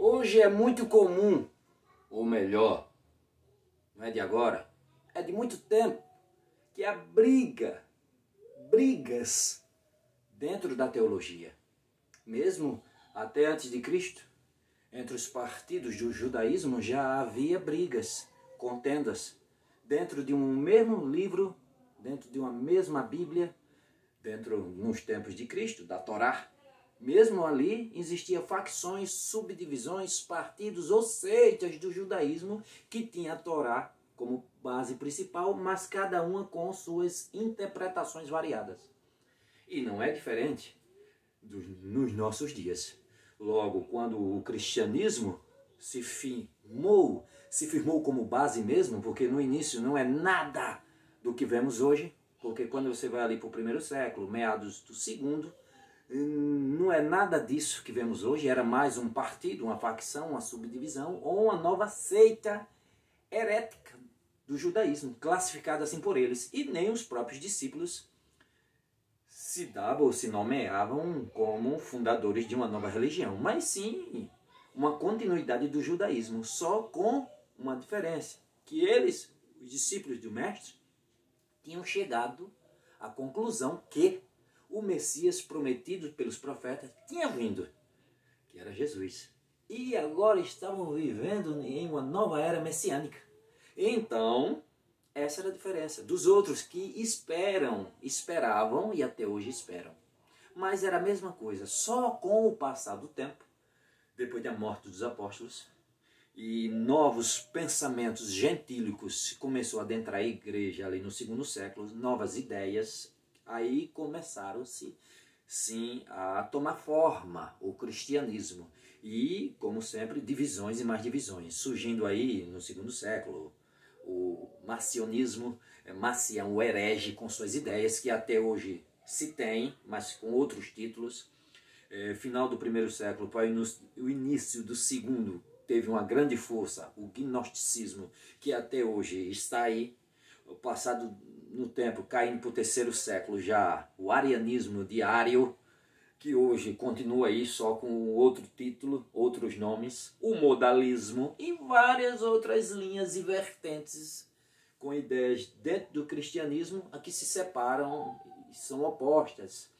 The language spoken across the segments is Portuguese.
Hoje é muito comum, ou melhor, não é de agora, é de muito tempo, que há brigas dentro da teologia. Mesmo até antes de Cristo, entre os partidos do judaísmo já havia brigas, contendas, dentro de um mesmo livro, dentro de uma mesma Bíblia, nos tempos de Cristo, da Torá. Mesmo ali existiam facções, subdivisões, partidos ou seitas do judaísmo que tinha a Torá como base principal, mas cada uma com suas interpretações variadas. E não é diferente nos nossos dias. Logo, quando o cristianismo se firmou como base mesmo, porque no início não é nada do que vemos hoje, porque quando você vai ali para o primeiro século, meados do segundo, não é nada disso que vemos hoje, era mais um partido, uma facção, uma subdivisão ou uma nova seita herética do judaísmo, classificada assim por eles. E nem os próprios discípulos se davam ou se nomeavam como fundadores de uma nova religião, mas sim uma continuidade do judaísmo, só com uma diferença, que eles, os discípulos do mestre, tinham chegado à conclusão que o Messias prometido pelos profetas tinha vindo, que era Jesus. E agora estavam vivendo em uma nova era messiânica. Então, essa era a diferença dos outros que esperavam e até hoje esperam. Mas era a mesma coisa, só com o passar do tempo, depois da morte dos apóstolos, e novos pensamentos gentílicos começou a adentrar a igreja ali no segundo século, novas ideias, aí começaram-se sim a tomar forma o cristianismo. E, como sempre, divisões e mais divisões, surgindo aí no segundo século, o marcionismo, Marcião, o herege, com suas ideias, que até hoje se tem, mas com outros títulos. Final do primeiro século para o início do segundo, teve uma grande força, o gnosticismo, que até hoje está aí. O passado no tempo, caindo para o terceiro século já, o arianismo de Ario, que hoje continua aí só com outro título, outros nomes, o modalismo e várias outras linhas e vertentes com ideias dentro do cristianismo a que se separam e são opostas.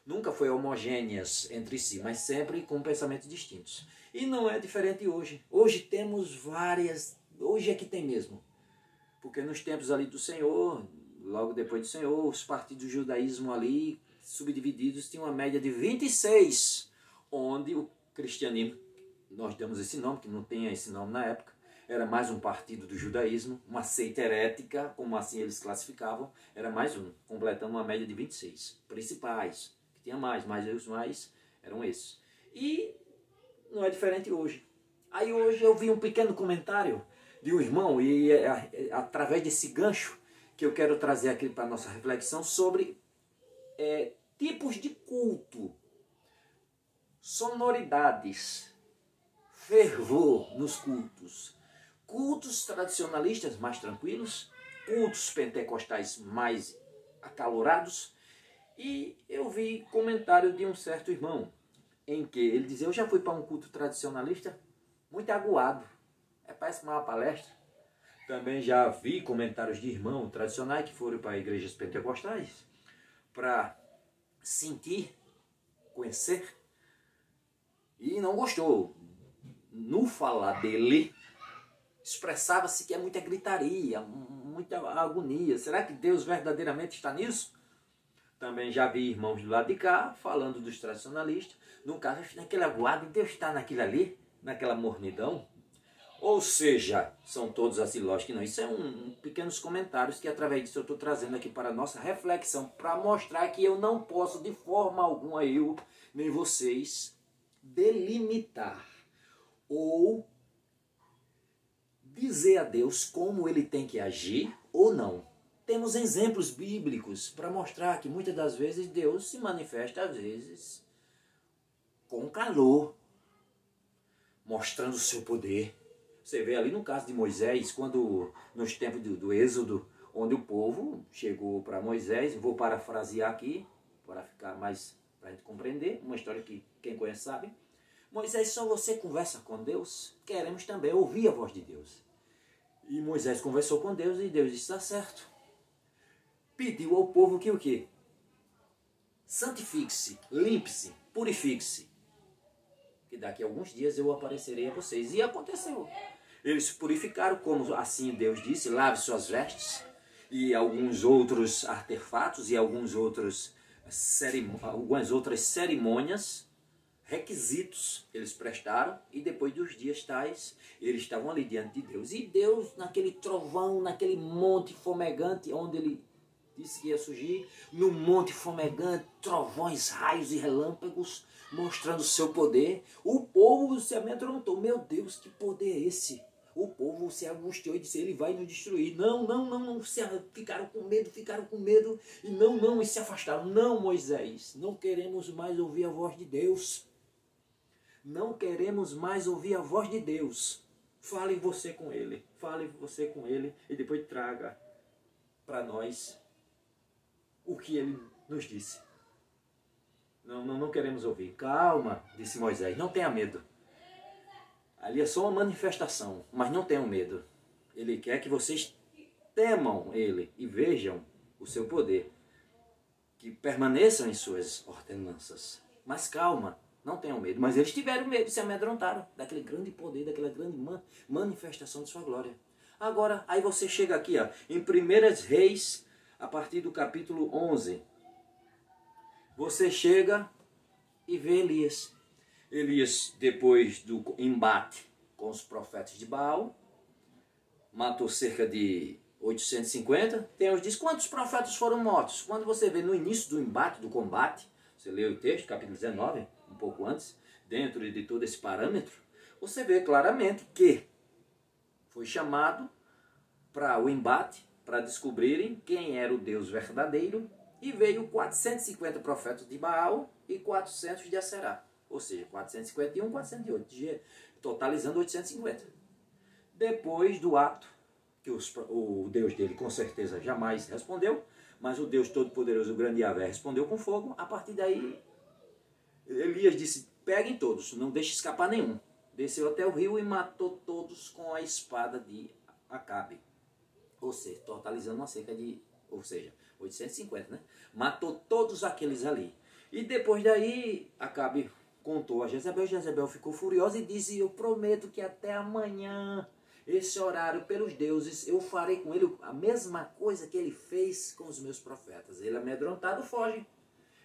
Nunca foi homogêneas entre si, mas sempre com pensamentos distintos. E não é diferente hoje. Hoje temos várias, hoje é que tem mesmo. Porque nos tempos ali do Senhor, logo depois do Senhor, os partidos do judaísmo ali, subdivididos, tinham uma média de 26, onde o cristianismo, nós damos esse nome, que não tinha esse nome na época, era mais um partido do judaísmo, uma seita herética, como assim eles classificavam, era mais um, completando uma média de 26 principais, que tinha mais, mas os mais eram esses. E não é diferente hoje. Aí hoje eu vi um pequeno comentário de um irmão, e através desse gancho que eu quero trazer aqui para a nossa reflexão sobre tipos de culto, sonoridades, fervor nos cultos. Cultos tradicionalistas mais tranquilos, cultos pentecostais mais acalorados. E eu vi comentário de um certo irmão, em que ele dizia: eu já fui para um culto tradicionalista muito aguado, parece uma palestra. Também já vi comentários de irmãos tradicionais que foram para igrejas pentecostais para sentir, conhecer, e não gostou. No falar dele, expressava-se que é muita gritaria, muita agonia. Será que Deus verdadeiramente está nisso? Também já vi irmãos do lado de cá falando dos tradicionalistas, no caso, naquele aguado, Deus está naquilo ali, naquela mornidão. Ou seja, são todos assim, lógico que não. Isso é pequenos comentários que através disso eu estou trazendo aqui para a nossa reflexão, para mostrar que eu não posso de forma alguma, eu nem vocês, delimitar ou dizer a Deus como ele tem que agir ou não. Temos exemplos bíblicos para mostrar que muitas das vezes Deus se manifesta, às vezes, com calor, mostrando o seu poder. Você vê ali no caso de Moisés, quando nos tempos do Êxodo, onde o povo chegou para Moisés, vou parafrasear aqui, para ficar mais, para a gente compreender, uma história que quem conhece sabe. Moisés, só você conversa com Deus? Queremos também ouvir a voz de Deus. E Moisés conversou com Deus e Deus disse, está certo. Pediu ao povo que o quê? Santifique-se, limpe-se, purifique-se. Que daqui a alguns dias eu aparecerei a vocês. E aconteceu. Eles se purificaram, como assim Deus disse, lave suas vestes. E alguns outros artefatos e algumas outras cerimônias, requisitos eles prestaram. E depois dos dias tais, eles estavam ali diante de Deus. E Deus, naquele trovão, naquele monte fumegante, onde ele disse que ia surgir, no monte fumegante, trovões, raios e relâmpagos, mostrando o seu poder. O povo se amedrontou. Meu Deus, que poder é esse? O povo se angustiou e disse, ele vai nos destruir. Não, ficaram com medo, e se afastaram. Não, Moisés, não queremos mais ouvir a voz de Deus. Não queremos mais ouvir a voz de Deus. Fale você com ele, e depois traga para nós o que ele nos disse. Não queremos ouvir. Calma, disse Moisés, não tenha medo. Ali é só uma manifestação, mas não tenham medo. Ele quer que vocês temam ele e vejam o seu poder. Que permaneçam em suas ordenanças. Mas calma, não tenham medo. Mas eles tiveram medo, se amedrontaram daquele grande poder, daquela grande manifestação de sua glória. Agora, aí você chega aqui, ó, em 1 Reis, a partir do capítulo 11. Você chega e vê Elias. Elias, depois do embate com os profetas de Baal, matou cerca de 850. Tem os diz quantos profetas foram mortos. Quando você vê no início do embate, do combate, você lê o texto, capítulo 19, um pouco antes, dentro de todo esse parâmetro, você vê claramente que foi chamado para o embate, para descobrirem quem era o Deus verdadeiro, e veio 450 profetas de Baal e 400 de Aserá. Ou seja, 451, 408, totalizando 850. Depois do ato, que o Deus dele com certeza jamais respondeu, mas o Deus Todo-Poderoso, o grande Yahvé, respondeu com fogo. A partir daí, Elias disse, peguem todos, não deixe escapar nenhum. Desceu até o rio e matou todos com a espada de Acabe. Ou seja, totalizando uma cerca de, 850, né? Matou todos aqueles ali. E depois daí, Acabe contou a Jezabel. Jezabel ficou furiosa e disse, eu prometo que até amanhã, esse horário, pelos deuses, eu farei com ele a mesma coisa que ele fez com os meus profetas. Ele, amedrontado, foge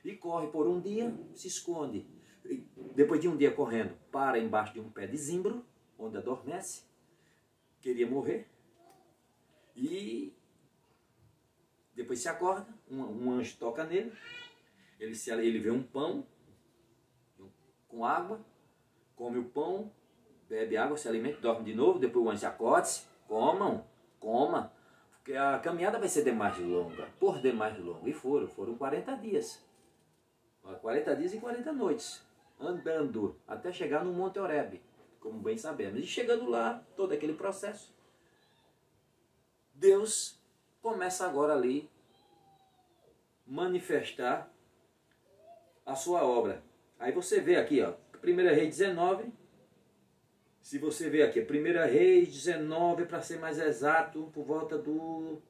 e corre por um dia, se esconde. E depois de um dia correndo, para embaixo de um pé de zimbro, onde adormece, queria morrer. E depois se acorda, um anjo toca nele, ele vê um pão com água, come o pão, bebe água, se alimenta, dorme de novo, depois o anjo se acode-se, coma, porque a caminhada vai ser demais longa, por demais longa. E foram 40 dias. 40 dias e 40 noites, andando, até chegar no Monte Horebe, como bem sabemos. E chegando lá, todo aquele processo, Deus começa agora ali manifestar a sua obra. Aí você vê aqui, ó, 1 Reis 19, se você vê aqui, 1 Reis 19, para ser mais exato, por volta do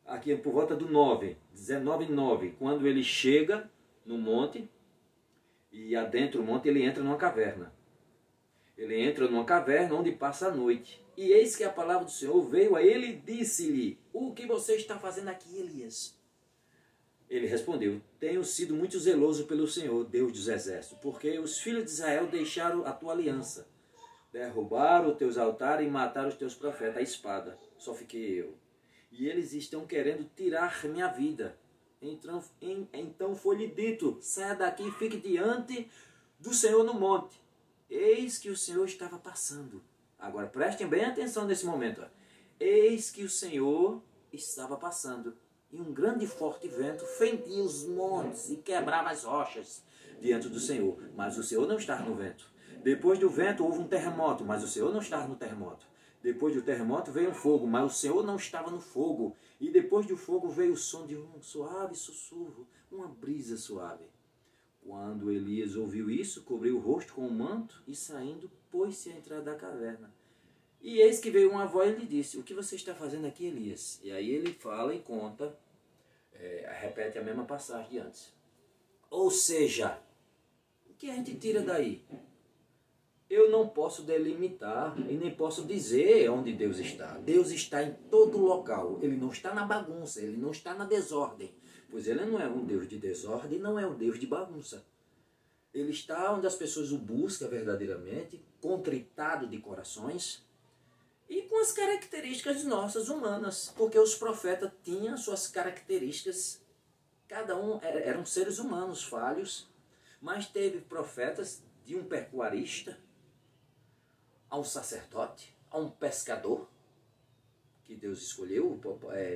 9, 19:9, quando ele chega no monte, e adentro do monte ele entra numa caverna. Ele entra numa caverna onde passa a noite. E eis que a palavra do Senhor veio a ele e disse-lhe, o que você está fazendo aqui, Elias? Ele respondeu, tenho sido muito zeloso pelo Senhor, Deus dos exércitos, porque os filhos de Israel deixaram a tua aliança, derrubaram os teus altares e mataram os teus profetas, a espada, só fiquei eu. E eles estão querendo tirar minha vida. Então foi-lhe dito, saia daqui e fique diante do Senhor no monte. Eis que o Senhor estava passando. Agora prestem bem atenção nesse momento. Ó. Eis que o Senhor estava passando. E um grande e forte vento fendia os montes e quebrava as rochas diante do Senhor. Mas o Senhor não estava no vento. Depois do vento houve um terremoto, mas o Senhor não estava no terremoto. Depois do terremoto veio um fogo, mas o Senhor não estava no fogo. E depois do fogo veio o som de um suave sussurro, uma brisa suave. Quando Elias ouviu isso, cobriu o rosto com o manto e saindo, pôs-se à entrada da caverna. E eis que veio uma voz e lhe disse: o que você está fazendo aqui, Elias? E aí ele fala e conta, repete a mesma passagem de antes. Ou seja, o que a gente tira daí? Eu não posso delimitar e nem posso dizer onde Deus está. Deus está em todo local. Ele não está na bagunça, ele não está na desordem. Pois ele não é um Deus de desordem, não é um Deus de bagunça. Ele está onde as pessoas o buscam verdadeiramente, contritado de corações e com as características nossas humanas. Porque os profetas tinham suas características, cada um eram seres humanos falhos, mas teve profetas de um pecuarista, a um sacerdote, a um pescador, que Deus escolheu,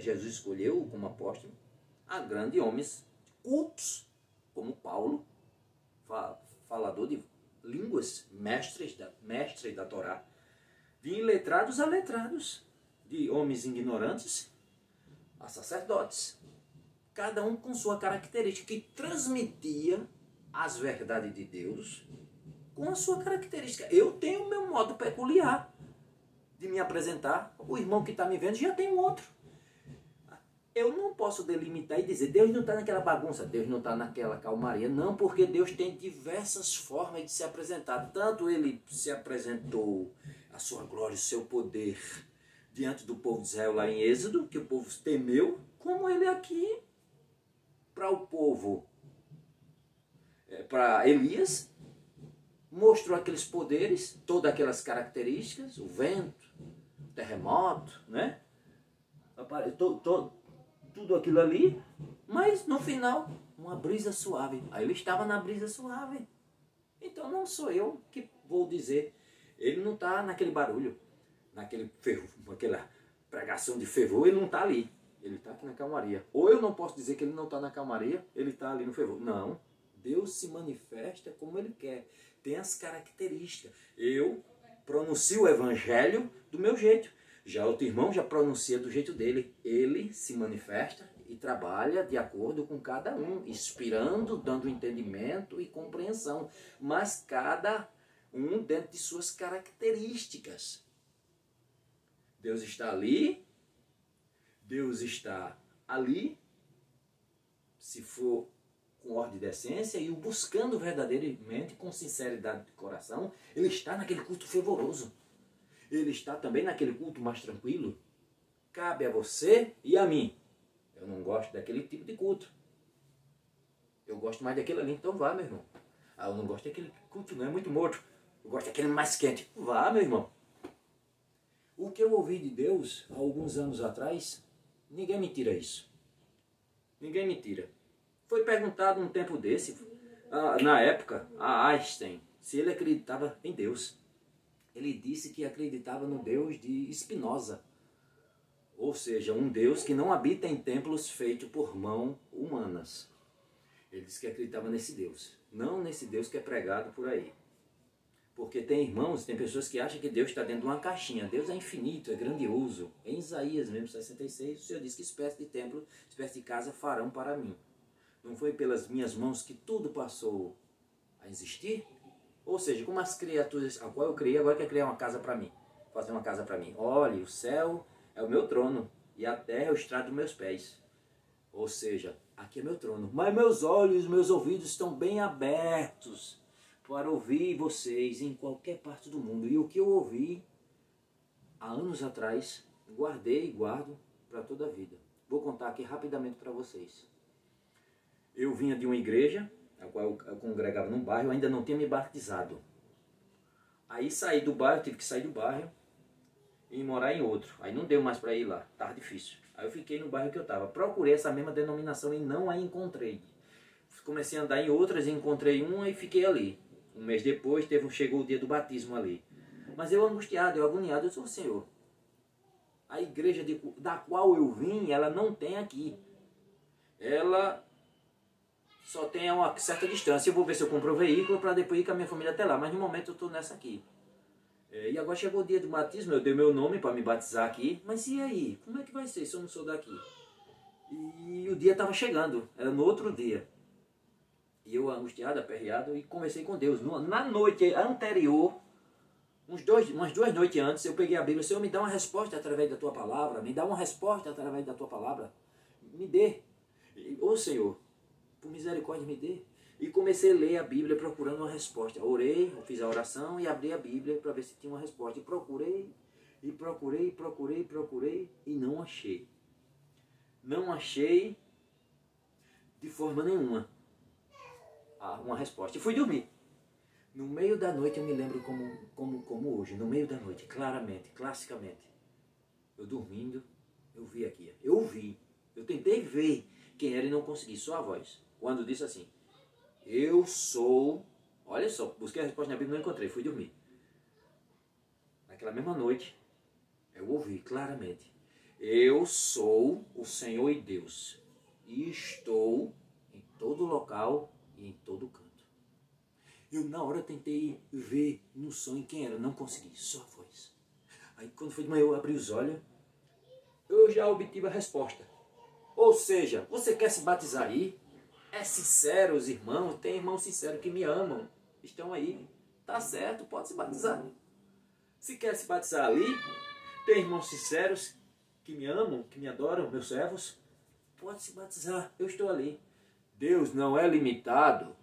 Jesus escolheu como apóstolo, a grandes homens cultos, como Paulo, falador de línguas, mestre da Torá, de iletrados a letrados, de homens ignorantes a sacerdotes, cada um com sua característica, que transmitia as verdades de Deus com a sua característica. Eu tenho o meu modo peculiar de me apresentar, o irmão que está me vendo já tem um outro. Eu não posso delimitar e dizer, Deus não está naquela bagunça, Deus não está naquela calmaria. Não, porque Deus tem diversas formas de se apresentar. Tanto Ele se apresentou a sua glória, o seu poder diante do povo de Israel lá em Êxodo, que o povo temeu, como Ele aqui para o povo, para Elias, mostrou aqueles poderes, todas aquelas características, o vento, o terremoto, né? Tudo aquilo ali, mas no final, uma brisa suave. Aí ele estava na brisa suave. Então não sou eu que vou dizer. Ele não está naquele barulho, naquela pregação de fervor, ele não está ali. Ele está aqui na calmaria. Ou eu não posso dizer que ele não está na calmaria, ele está ali no fervor. Não. Deus se manifesta como Ele quer. Tem as características. Eu pronuncio o evangelho do meu jeito. Já outro irmão já pronuncia do jeito dele. Ele se manifesta e trabalha de acordo com cada um, inspirando, dando entendimento e compreensão. Mas cada um dentro de suas características. Deus está ali. Deus está ali. Se for com ordem e decência, e o buscando verdadeiramente, com sinceridade de coração, ele está naquele culto fervoroso. Ele está também naquele culto mais tranquilo. Cabe a você e a mim. Eu não gosto daquele tipo de culto. Eu gosto mais daquele ali, então vá, meu irmão. Ah, eu não gosto daquele culto, não é muito morto. Eu gosto daquele mais quente. Vá, meu irmão. O que eu ouvi de Deus, há alguns anos atrás, ninguém me tira isso. Ninguém me tira. Foi perguntado um tempo desse, na época, a Einstein, se ele acreditava em Deus. Ele disse que acreditava no Deus de Spinoza. Ou seja, um Deus que não habita em templos feitos por mãos humanas. Ele disse que acreditava nesse Deus, não nesse Deus que é pregado por aí. Porque tem irmãos, tem pessoas que acham que Deus está dentro de uma caixinha. Deus é infinito, é grandioso. Em Isaías mesmo, 66, o Senhor diz que espécie de templo, espécie de casa farão para mim. Não foi pelas minhas mãos que tudo passou a existir? Ou seja, como as criaturas a qual eu criei, agora quer criar uma casa para mim. Fazer uma casa para mim. Olhe, o céu é o meu trono e a terra é o estrado dos meus pés. Ou seja, aqui é meu trono. Mas meus olhos, meus ouvidos estão bem abertos para ouvir vocês em qualquer parte do mundo. E o que eu ouvi há anos atrás, guardei e guardo para toda a vida. Vou contar aqui rapidamente para vocês. Eu vinha de uma igreja, a qual eu congregava num bairro, eu ainda não tinha me batizado. Aí saí do bairro, tive que sair do bairro e morar em outro. Aí não deu mais para ir lá, estava difícil. Aí eu fiquei no bairro que eu estava. Procurei essa mesma denominação e não a encontrei. Comecei a andar em outras, encontrei uma e fiquei ali. Um mês depois chegou o dia do batismo ali. Mas eu angustiado, eu agoniado, eu disse, Senhor, a igreja da qual eu vim, ela não tem aqui. Ela só tem a uma certa distância. Eu vou ver se eu compro um veículo para depois ir com a minha família até lá. Mas no momento eu estou nessa aqui. E agora chegou o dia do batismo, eu dei meu nome para me batizar aqui. Mas e aí? Como é que vai ser se eu não sou daqui? E o dia estava chegando, era no outro dia. E eu angustiado, aperreado, e conversei com Deus. Na noite anterior, umas 2 noites antes, eu peguei a Bíblia. Senhor, me dá uma resposta através da tua palavra. Me dá uma resposta através da tua palavra. Me dê. Ô Senhor, por misericórdia, me dê. E comecei a ler a Bíblia procurando uma resposta. Orei, eu fiz a oração e abri a Bíblia para ver se tinha uma resposta. E procurei, e não achei. Não achei de forma nenhuma uma resposta. E fui dormir. No meio da noite, eu me lembro como hoje, no meio da noite, claramente, classicamente. Eu dormindo, eu vi aqui. Eu tentei ver quem era e não consegui, só a voz. Quando disse assim, eu sou... Olha só, busquei a resposta na Bíblia e não encontrei, fui dormir. Naquela mesma noite, eu ouvi claramente. Eu sou o Senhor e Deus. E estou em todo local e em todo canto. Eu na hora tentei ver no sonho quem era, não consegui, só a voz. Aí quando foi de manhã eu abri os olhos, eu já obtive a resposta. Ou seja, você quer se batizar aí? É sincero os irmãos, tem irmãos sinceros que me amam, estão aí. Tá certo, pode se batizar. Se quer se batizar ali, tem irmãos sinceros que me amam, que me adoram, meus servos, pode se batizar, eu estou ali. Deus não é limitado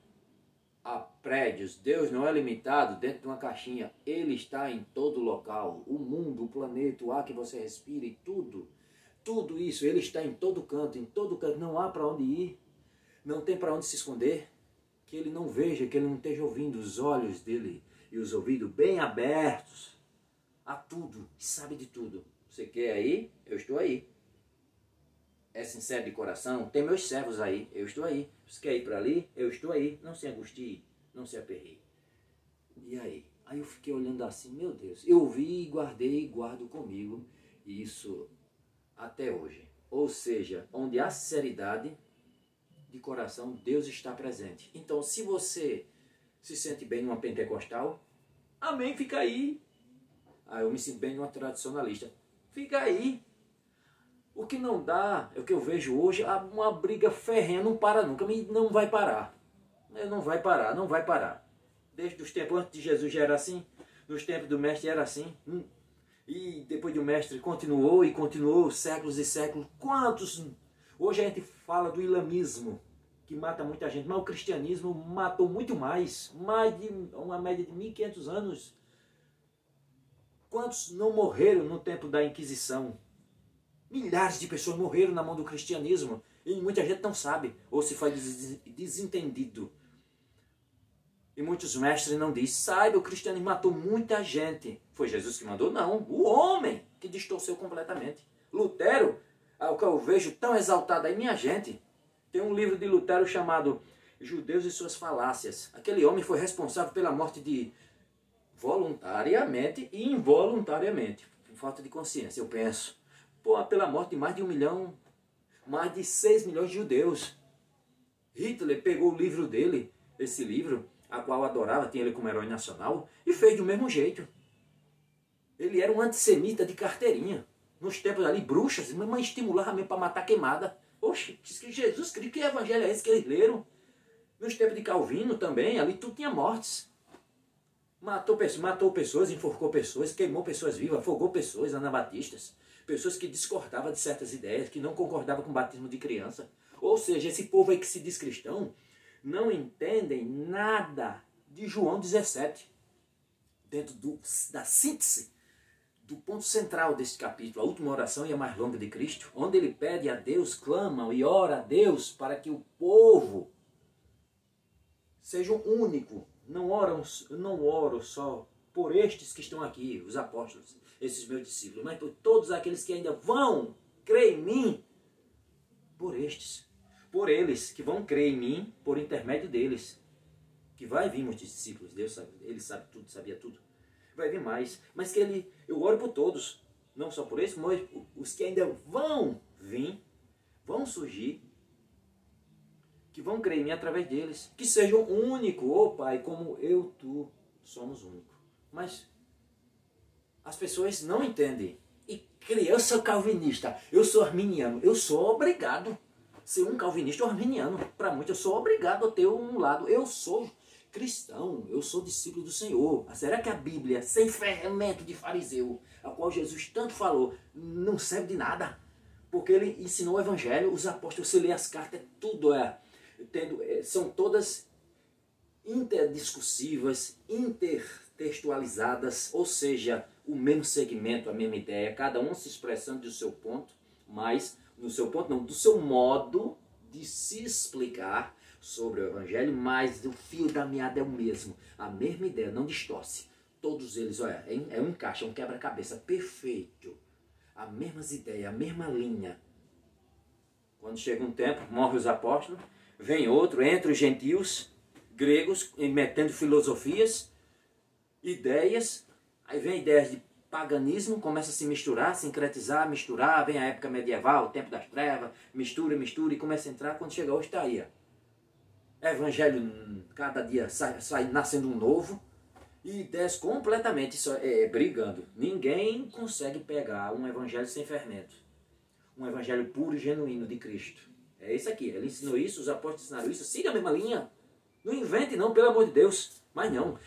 a prédios, Deus não é limitado dentro de uma caixinha, Ele está em todo local, o mundo, o planeta, o ar que você respira e tudo isso, Ele está em todo canto, não há para onde ir, não tem para onde se esconder, que Ele não veja, que Ele não esteja ouvindo, os olhos dEle e os ouvidos bem abertos a tudo, e sabe de tudo. Você quer aí? Eu estou aí. É sincero de coração? Tem meus servos aí, eu estou aí. Você quer ir para ali? Eu estou aí. Não se angustie, não se aperreie. E aí? Aí eu fiquei olhando assim, meu Deus. Eu vi, guardei e guardo comigo isso até hoje. Ou seja, onde há sinceridade de coração, Deus está presente. Então, se você se sente bem numa pentecostal, amém, fica aí. Ah, eu me sinto bem numa tradicionalista. Fica aí. O que não dá, é o que eu vejo hoje, uma briga ferrenha, não para nunca, não vai parar. Não vai parar, não vai parar. Desde os tempos antes de Jesus já era assim, nos tempos do mestre era assim. E depois do mestre continuou e continuou, séculos e séculos. Quantos? Hoje a gente fala do islamismo, que mata muita gente, mas o cristianismo matou muito mais de uma média de 1500 anos. Quantos não morreram no tempo da Inquisição? Milhares de pessoas morreram na mão do cristianismo. E muita gente não sabe, ou se foi desentendido. E muitos mestres não dizem, saiba, o cristianismo matou muita gente. Foi Jesus que mandou? Não, o homem que distorceu completamente. Lutero, o que eu vejo tão exaltado aí, minha gente, tem um livro de Lutero chamado Judeus e Suas Falácias. Aquele homem foi responsável pela morte de voluntariamente e involuntariamente, por falta de consciência, eu penso, pela morte de mais de 1 milhão, mais de 6 milhões de judeus. Hitler pegou o livro dele, esse livro, a qual adorava, tinha ele como herói nacional, e fez do mesmo jeito. Ele era um antissemita de carteirinha. Nos tempos ali, bruxas, mas estimulava mesmo para matar queimada. Oxe, diz que Jesus Cristo, que evangelho é esse que eles leram? Nos tempos de Calvino também, ali tudo tinha mortes. Matou pessoas, enforcou pessoas, queimou pessoas vivas, afogou pessoas, anabatistas, pessoas que discordavam de certas ideias, que não concordavam com o batismo de criança. Ou seja, esse povo aí que se diz cristão, não entendem nada de João 17. Dentro da síntese, do ponto central deste capítulo, a última oração e a mais longa de Cristo, onde ele pede a Deus, clama e ora a Deus para que o povo seja único. Não oro só por estes que estão aqui, os apóstolos, esses meus discípulos, mas por todos aqueles que ainda vão crer em mim, por estes, por eles que vão crer em mim, por intermédio deles, que vai vir muitos discípulos, Deus sabe, ele sabe tudo, sabia tudo, vai vir mais, mas que eu oro por todos, não só por esses, mas os que ainda vão vir, vão surgir, que vão crer em mim através deles, que sejam únicos, ó Pai, como eu, tu, somos únicos. Mas as pessoas não entendem. E eu sou calvinista, eu sou arminiano, eu sou obrigado. ser um calvinista ou arminiano. Para muitos, eu sou obrigado a ter um lado. Eu sou cristão, eu sou discípulo do Senhor. Será que a Bíblia, sem fermento de fariseu, a qual Jesus tanto falou, não serve de nada? Porque ele ensinou o Evangelho, os apóstolos, você lê as cartas, tudo são todas interdiscursivas, intertextualizadas, ou seja, o mesmo segmento, a mesma ideia, cada um se expressando do seu ponto, mas no seu ponto não, do seu modo de se explicar sobre o Evangelho, mas o fio da meada é o mesmo, a mesma ideia, não distorce. Todos eles, olha, é um encaixe, é um quebra-cabeça perfeito. As mesmas ideias, a mesma linha. Quando chega um tempo, morrem os apóstolos, vem outro, entre os gentios, gregos, metendo filosofias, ideias, aí vem ideias de paganismo, começa a se misturar, sincretizar, misturar, vem a época medieval, o tempo das trevas, mistura, e começa a entrar, quando chega hoje está aí. Evangelho, cada dia sai nascendo um novo, e ideias completamente brigando. Ninguém consegue pegar um evangelho sem fermento. Um evangelho puro e genuíno de Cristo. É isso aqui. Ele ensinou isso, os apóstolos ensinaram isso. Siga a mesma linha. Não invente não, pelo amor de Deus. Mas não.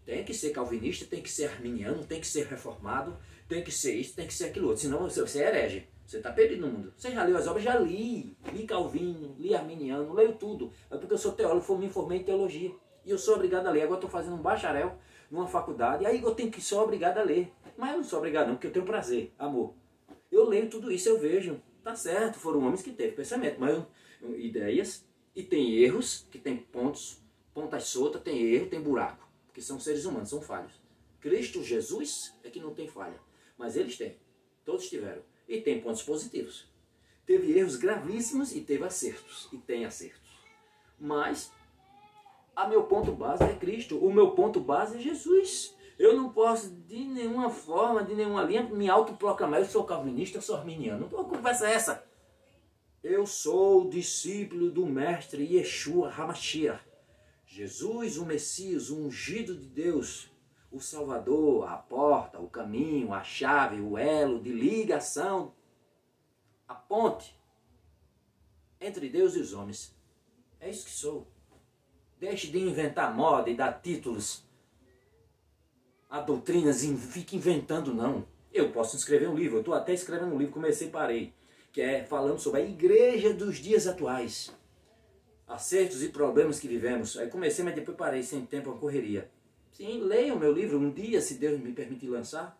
Tem que ser calvinista, tem que ser arminiano, tem que ser reformado, tem que ser isso, tem que ser aquilo outro. Senão você é herege. Você está perdido no mundo. Você já leu as obras? Já li. Li Calvino, li Arminiano, leio tudo. É porque eu sou teólogo, me formei em teologia. E eu sou obrigado a ler. Agora estou fazendo um bacharel numa faculdade, aí eu tenho que ser obrigado a ler. Mas eu não sou obrigado não, porque eu tenho prazer, amor. Eu leio tudo isso, eu vejo. Tá certo, foram homens que teve pensamento, mas ideias, e tem erros, que tem pontas soltas, tem erro, tem buraco. Porque são seres humanos, são falhos. Cristo Jesus é que não tem falha. Mas eles têm. Todos tiveram. E tem pontos positivos. Teve erros gravíssimos e teve acertos. E tem acertos. Mas meu ponto base é Cristo. O meu ponto base é Jesus. Eu não posso, de nenhuma forma, de nenhuma linha, me autoproclamar. Eu sou calvinista, eu sou arminiano. Não conversa essa. Eu sou discípulo do mestre Yeshua HaMashiach. Jesus, o Messias, o ungido de Deus. O Salvador, a porta, o caminho, a chave, o elo de ligação. A ponte entre Deus e os homens. É isso que sou. Deixe de inventar moda e dar títulos a doutrinas e fique inventando, não. Eu posso escrever um livro, eu estou até escrevendo um livro, comecei e parei, que é falando sobre a igreja dos dias atuais. Acertos e problemas que vivemos. Aí comecei, mas depois parei, sem tempo, uma correria. Sim, leia o meu livro, um dia, se Deus me permitir lançar.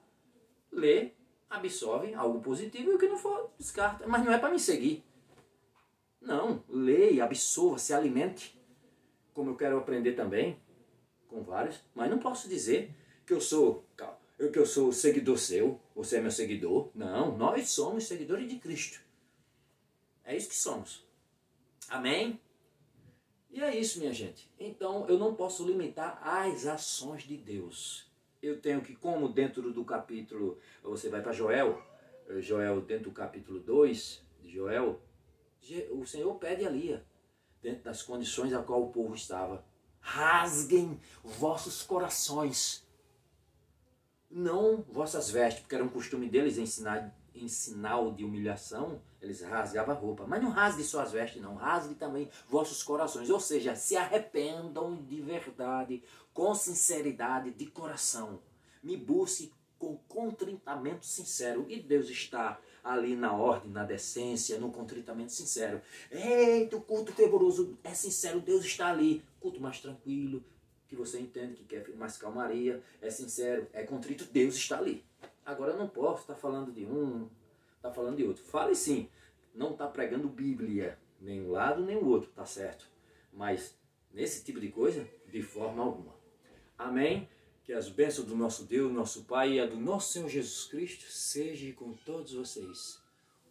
Lê, absorve algo positivo e o que não for, descarta. Mas não é para me seguir. Não, leia, absorva, se alimente. Como eu quero aprender também, com vários, mas não posso dizer que eu sou seguidor seu, você é meu seguidor. Não, nós somos seguidores de Cristo. É isso que somos. Amém? E é isso, minha gente. Então, eu não posso limitar as ações de Deus. Eu tenho que, como dentro do capítulo, você vai para Joel, dentro do capítulo 2 de Joel, o Senhor pede ali, dentro das condições a qual o povo estava. Rasguem vossos corações, não vossas vestes, porque era um costume deles em sinal de humilhação, eles rasgavam a roupa. Mas não rasgue só as vestes, não. Rasgue também vossos corações. Ou seja, se arrependam de verdade, com sinceridade de coração. Me busque com contritamento sincero. E Deus está ali na ordem, na decência, no contritamento sincero. Eita, o culto fervoroso é sincero, Deus está ali. Culto mais tranquilo, que você entende, que quer mais calmaria, é sincero, é contrito, Deus está ali. Agora eu não posso estar falando de um, estar falando de outro. Fale sim, não está pregando Bíblia, nem um lado nem o outro, tá certo? Mas nesse tipo de coisa, de forma alguma. Amém? Que as bênçãos do nosso Deus, nosso Pai e a do nosso Senhor Jesus Cristo seja com todos vocês,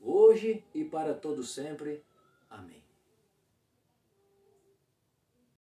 hoje e para todo sempre. Amém.